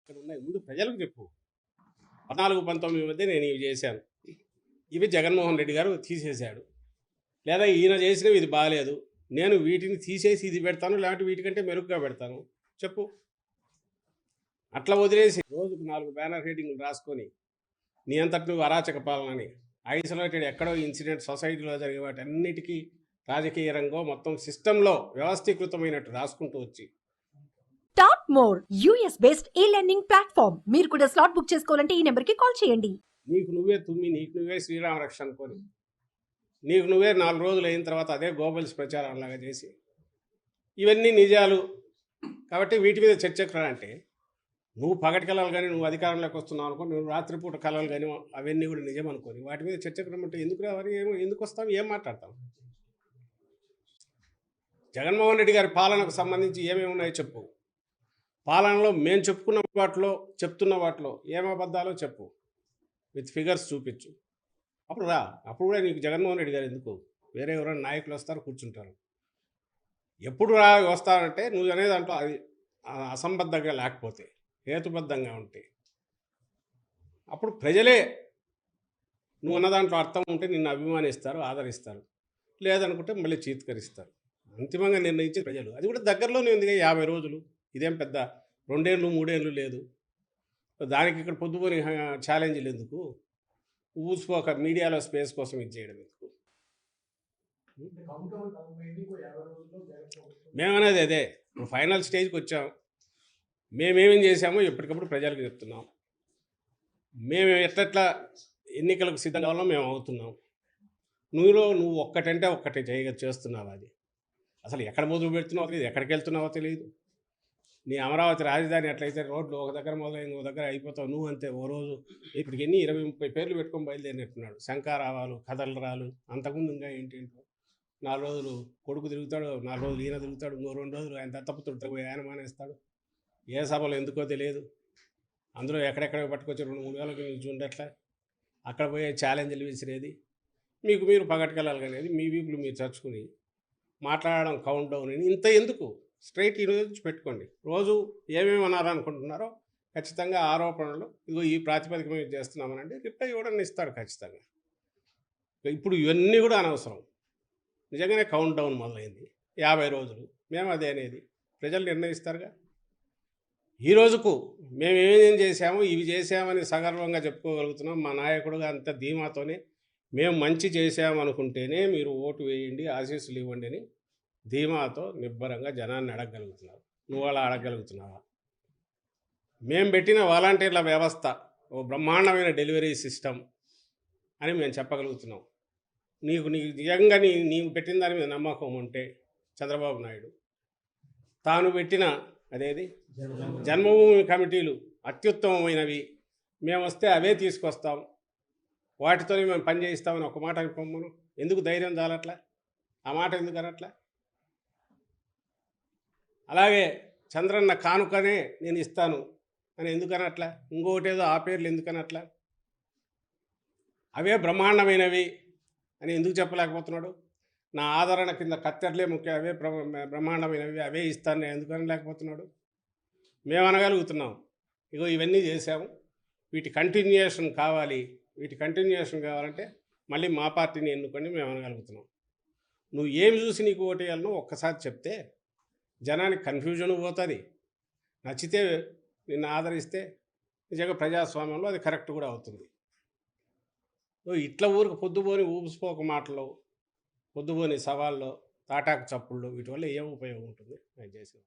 ఇక్కడ ఉన్నాయి ముందు ప్రజలకు చెప్పు. 14, 19 మధ్య నేను ఇవి చేశాను, ఇవి జగన్మోహన్ రెడ్డి గారు తీసేశాడు, లేదా ఈయన చేసినవి ఇది బాగాలేదు, నేను వీటిని తీసేసి ఇది పెడతాను, లేకపోతే వీటికంటే మెరుగ్గా పెడతాను చెప్పు. అట్లా వదిలేసి రోజుకు 4 బ్యానర్ హెడ్డింగ్లు రాసుకొని నీ అంతటి నువ్వు అరాచక పాలనని ఐసోలేటెడ్ ఎక్కడో ఇన్సిడెంట్ సొసైటీలో జరిగే వాటి అన్నిటికీ రాజకీయ రంగం మొత్తం సిస్టంలో వ్యవస్థీకృతమైనట్టు రాసుకుంటూ వచ్చి టాప్ మోర్ యూఎస్ బేస్డ్ ఈ లెర్నింగ్ ప్లాట్ఫామ్. మీరు కూడా స్లాట్ బుక్ చేసుకోవాలంటే ఈ నెంబర్ కి కాల్ చేయండి. నీకు నువ్వే తుమ్మి నీకు నువ్వే శ్రీరామ రక్ష అనుకొని నీకు నువ్వే 4 రోజులు అయిన తర్వాత అదే గోబల్స్ ప్రచారంలాగా చేసి ఇవన్నీ నిజాలు కాబట్టి వీటి మీద చర్చకు రా అంటే నువ్వు పగటి కళలు కానీ నువ్వు అధికారంలోకి వస్తున్నావు అనుకో, నువ్వు రాత్రిపూట కళలు కానీ అవన్నీ కూడా నిజం అనుకోని వాటి మీద చర్చకు రమ్మంటే ఎందుకు రావాలి, ఎందుకు వస్తావు, ఏం మాట్లాడతావు? జగన్మోహన్ రెడ్డి గారి పాలనకు సంబంధించి ఏమేమి ఉన్నాయో చెప్పు. పాలనలో మేము చెప్పుకున్న వాటిలో చెప్తున్న వాటిలో ఏం అబద్ధాలో చెప్పు, విత్ ఫిగర్స్ చూపించు. అప్పుడు రా, అప్పుడు కూడా నీకు జగన్మోహన్ రెడ్డి గారు ఎందుకు, వేరే ఎవరైనా నాయకులు వస్తారు కూర్చుంటారు. ఎప్పుడు రా వస్తారంటే నువ్వు అనే దాంట్లో అది అసంబద్ధంగా లేకపోతే హేతుబద్ధంగా ఉంటే అప్పుడు ప్రజలే నువ్వు అన్న దాంట్లో అర్థం ఉంటే నిన్ను అభిమానిస్తారు, ఆదరిస్తారు, లేదనుకుంటే మళ్ళీ చీత్కరిస్తారు. అంతిమంగా నిర్ణయించే ప్రజలు. అది కూడా దగ్గరలోనే ఉంది, 50 రోజులు, ఇదేం పెద్ద 2 ఏళ్ళు 3 ఏళ్ళు లేదు. దానికి ఇక్కడ పొద్దుపోని ఛాలెంజ్లు ఎందుకు, ఊసుకోక మీడియాలో స్పేస్ కోసం ఇది చేయడం ఎందుకు? మేమనేది అదే, ఇప్పుడు ఫైనల్ స్టేజ్కి వచ్చాం. మేమేమేం చేసామో ఎప్పటికప్పుడు ప్రజలకు చెప్తున్నాం. మేము ఎట్లట్లా ఎన్నికలకు సిద్ధంగా కావాలో మేము అవుతున్నాం. నువ్వు ఒక్కటంటే ఒక్కటే చేస్తున్నావు. అది అసలు ఎక్కడ మొదలు పెడుతున్నావో తెలియదు, ఎక్కడికి వెళ్తున్నావో తెలియదు. నీ అమరావతి రాజధాని ఎట్లయితే రోడ్లు ఒక దగ్గర మొదలైంది ఒక దగ్గర అయిపోతావు, నువ్వు అంతే. ఓ రోజు ఇప్పటికి 20-30 పేర్లు పెట్టుకొని బయలుదేరినట్టున్నాడు. శంకారావాలు, కథలరాలు, అంతకుముందు ఇంకా ఏంటేంటో. 4 రోజులు కొడుకు తిరుగుతాడు, 4 రోజులు ఈయన తిరుగుతాడు, ఇంకో 2 రోజులు ఆయన దత్తపుత్రుడు పోయి ఆయన మానేస్తాడు. ఏ సభలో ఎందుకో తెలియదు. అందులో ఎక్కడెక్కడ పట్టుకొచ్చి 2-3 వేలకు నిలిచి ఉండట్లే. అక్కడ పోయే ఛాలెంజ్లు విసిరేది, మీకు మీరు పగటికెళ్ళాలి అనేది, మీ వీపులు మీరు చర్చుకుని మాట్లాడడం కౌంట్ డౌన్ అని. ఇంత ఎందుకు? స్ట్రైట్ ఈ రోజు పెట్టుకోండి. రోజు ఏమేమి అనాలనుకుంటున్నారో ఖచ్చితంగా ఆరోపణలు ఇదిగో ఈ ప్రాతిపదిక మేము చేస్తున్నామనంటే రిప్లై ఇవ్వడం ఇస్తాడు ఖచ్చితంగా. ఇప్పుడు ఇవన్నీ కూడా అనవసరం. నిజంగానే కౌంట్ డౌన్ మొదలైంది, 50 రోజులు. మేము అదే అనేది ప్రజలు నిర్ణయిస్తారుగా. ఈ రోజుకు మేము ఏమేం చేసామో ఇవి చేసామని సగర్వంగా చెప్పుకోగలుగుతున్నాం. మా నాయకుడుగా అంత ధీమాతోనే మేము మంచి చేసామనుకుంటేనే మీరు ఓటు వేయండి, ఆశీస్సులు ఇవ్వండి అని ధీమాతో నిబ్బరంగా జనాన్ని అడగగలుగుతున్నారు. నువ్వు అలా అడగగలుగుతున్నావా? మేము పెట్టిన వాలంటీర్ల వ్యవస్థ ఓ బ్రహ్మాండమైన డెలివరీ సిస్టమ్ అని మేము చెప్పగలుగుతున్నాం. నీకు నిజంగా నీవు పెట్టిన దాని మీద నమ్మకం ఉంటే చంద్రబాబు నాయుడు తాను పెట్టిన అదేది జన్మభూమి కమిటీలు అత్యుత్తమమైనవి, మేము వస్తే అవే తీసుకొస్తాం, వాటితోనే మేము పని చేయిస్తామని ఒక మాట అనుకోమను. ఎందుకు ధైర్యం చాలట్లా? ఆ మాట ఎందుకు అనట్లా? అలాగే చంద్రన్న కానుకనే నేను ఇస్తాను అని ఎందుకనట్లా? ఇంకొకటేదో ఆ పేర్లు ఎందుకనట్లా? అవే బ్రహ్మాండమైనవి అని ఎందుకు చెప్పలేకపోతున్నాడు? నా ఆదరణ కింద కత్తెరలే ముఖ్యం, అవే బ్రహ్మాండమైనవి, అవే ఇస్తాను నేను ఎందుకని లేకపోతున్నాడు? మేము అనగలుగుతున్నాం, ఇగో ఇవన్నీ చేసాము, వీటి కంటిన్యూయేషన్ కావాలి, వీటి కంటిన్యూయేషన్ కావాలంటే మళ్ళీ మా పార్టీని ఎన్నుకొని మేము అనగలుగుతున్నాం. నువ్వు ఏమి చూసి నీకు ఓటేయాలనో ఒక్కసారి చెప్తే జనానికి కన్ఫ్యూజన్ పోతుంది. నచ్చితే నిన్ను ఆదరిస్తే నిజంగా ప్రజాస్వామ్యంలో అది కరెక్ట్ కూడా అవుతుంది. ఇట్లా ఊరికి పొద్దుపోని ఊపిసిపోక మాటలు, పొద్దుపోని సవాళ్ళు, తాటాకు చప్పుళ్ళు, వీటి వల్ల ఏం ఉపయోగం ఉంటుంది? నేను చేసిన